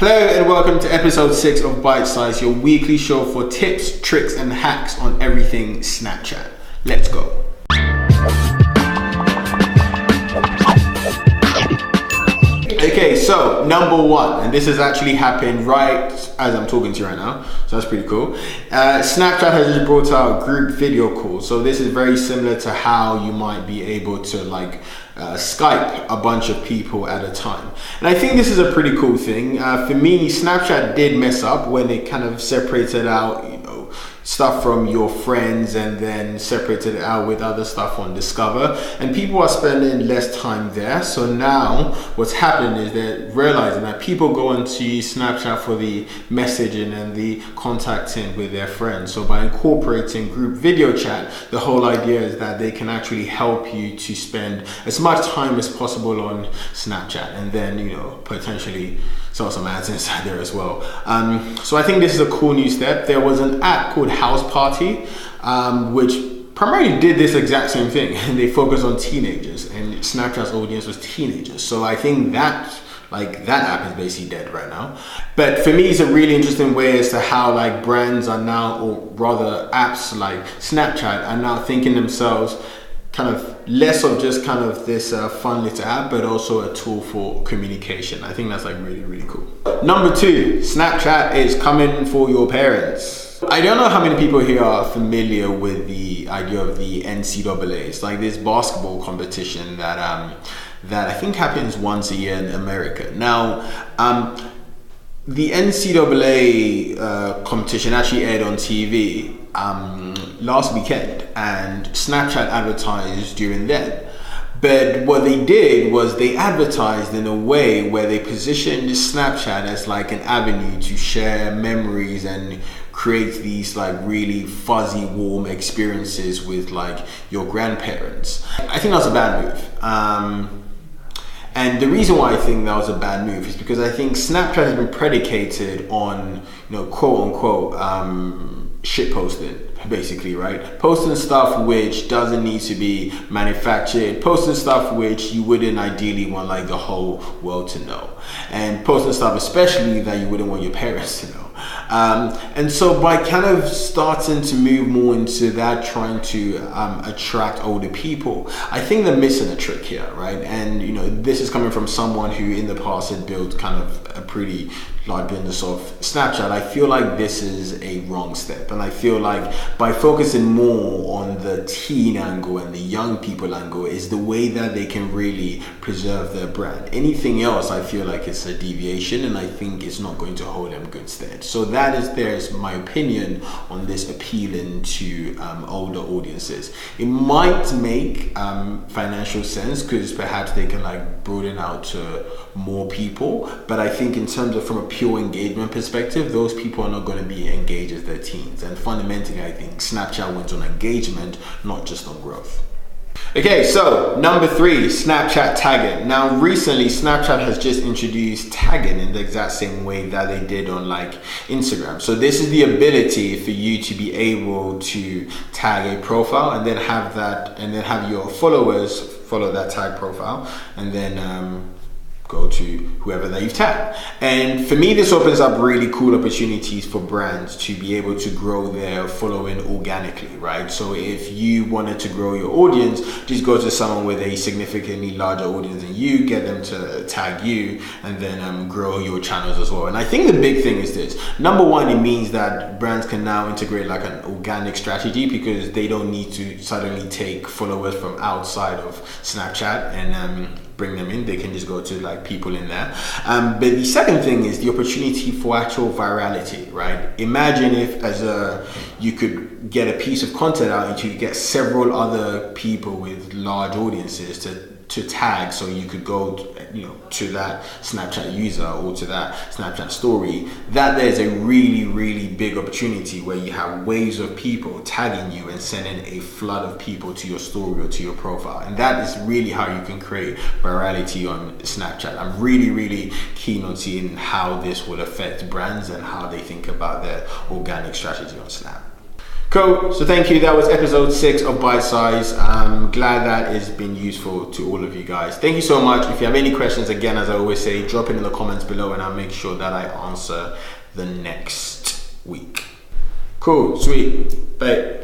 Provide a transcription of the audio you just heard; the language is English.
Hello and welcome to episode 6 of Bytesized, your weekly show for tips, tricks and hacks on everything Snapchat. Let's go. Okay, so number 1, and this has actually happened right as I'm talking to you right now, so that's pretty cool. Snapchat has just brought out group video calls, so this is very similar to how you might be able to Skype a bunch of people at a time. And I think this is a pretty cool thing. For me, Snapchat did mess up when it kind of separated out, stuff from your friends and then separated it out with other stuff on Discover, and people are spending less time there. So now what's happening is they're realizing that people go onto Snapchat for the messaging and the contacting with their friends. So by incorporating group video chat, the whole idea is that they can actually help you to spend as much time as possible on Snapchat, and then potentially saw some ads inside there as well. So I think this is a cool new step. There was an app called House Party, which primarily did this exact same thing, and they focused on teenagers, and Snapchat's audience was teenagers. So I think that app is basically dead right now. But for me, it's a really interesting way as to how brands are now, or rather apps like Snapchat are now thinking themselves kind of less of just kind of this fun little app, but also a tool for communication. I think that's really, really cool. Number 2, Snapchat is coming for your parents. I don't know how many people here are familiar with the idea of the NCAA. It's like this basketball competition that I think happens once a year in America. Now, the NCAA competition actually aired on TV last weekend, and Snapchat advertised during then. But what they did was they advertised in a way where they positioned Snapchat as like an avenue to share memories and create these really fuzzy, warm experiences with your grandparents. I think that's a bad move. And the reason why I think that was a bad move is because I think Snapchat has been predicated on, quote unquote, shit posting, basically, right? Posting stuff which doesn't need to be manufactured, posting stuff which you wouldn't ideally want the whole world to know, and posting stuff especially that you wouldn't want your parents to know. And so by kind of starting to move more into that, trying to attract older people, I think they're missing a trick here, right? And this is coming from someone who in the past had built kind of a pretty large business of Snapchat. I feel like this is a wrong step, and I feel like by focusing more on the teen angle and the young people angle is the way that they can really preserve their brand. Anything else, I feel like it's a deviation, and I think it's not going to hold them good stead. So there's my opinion on this appealing to older audiences. It might make financial sense because perhaps they can broaden out to more people, but I think in terms of from a pure engagement perspective, those people are not going to be engaged as their teens. And fundamentally, I think Snapchat wins on engagement, not just on growth. Okay, so number 3, Snapchat tagging. Now, recently, Snapchat has just introduced tagging in the exact same way that they did on Instagram. So this is the ability for you to be able to tag a profile and then have your followers follow that tag profile, and then go to whoever that you've tagged. And for me, this opens up really cool opportunities for brands to be able to grow their following organically, right? So if you wanted to grow your audience, just go to someone with a significantly larger audience than you, get them to tag you, and then grow your channels as well. And I think the big thing is this. Number 1, it means that brands can now integrate an organic strategy, because they don't need to suddenly take followers from outside of Snapchat and bring them in. They can just go to people in there. But the second thing is the opportunity for actual virality, right? Imagine if you could get a piece of content out and you could get several other people with large audiences to tag, so you could go to that Snapchat user or to that Snapchat story. That there's a really, really big opportunity where you have waves of people tagging you and sending a flood of people to your story or to your profile, and that is really how you can create virality on Snapchat. I'm really, really keen on seeing how this will affect brands and how they think about their organic strategy on Snap. Cool. So thank you. That was episode 6 of Bite Size. I'm glad that it's been useful to all of you guys. Thank you so much. If you have any questions, again, as I always say, drop it in the comments below and I'll make sure that I answer the next week. Cool. Sweet. Bye.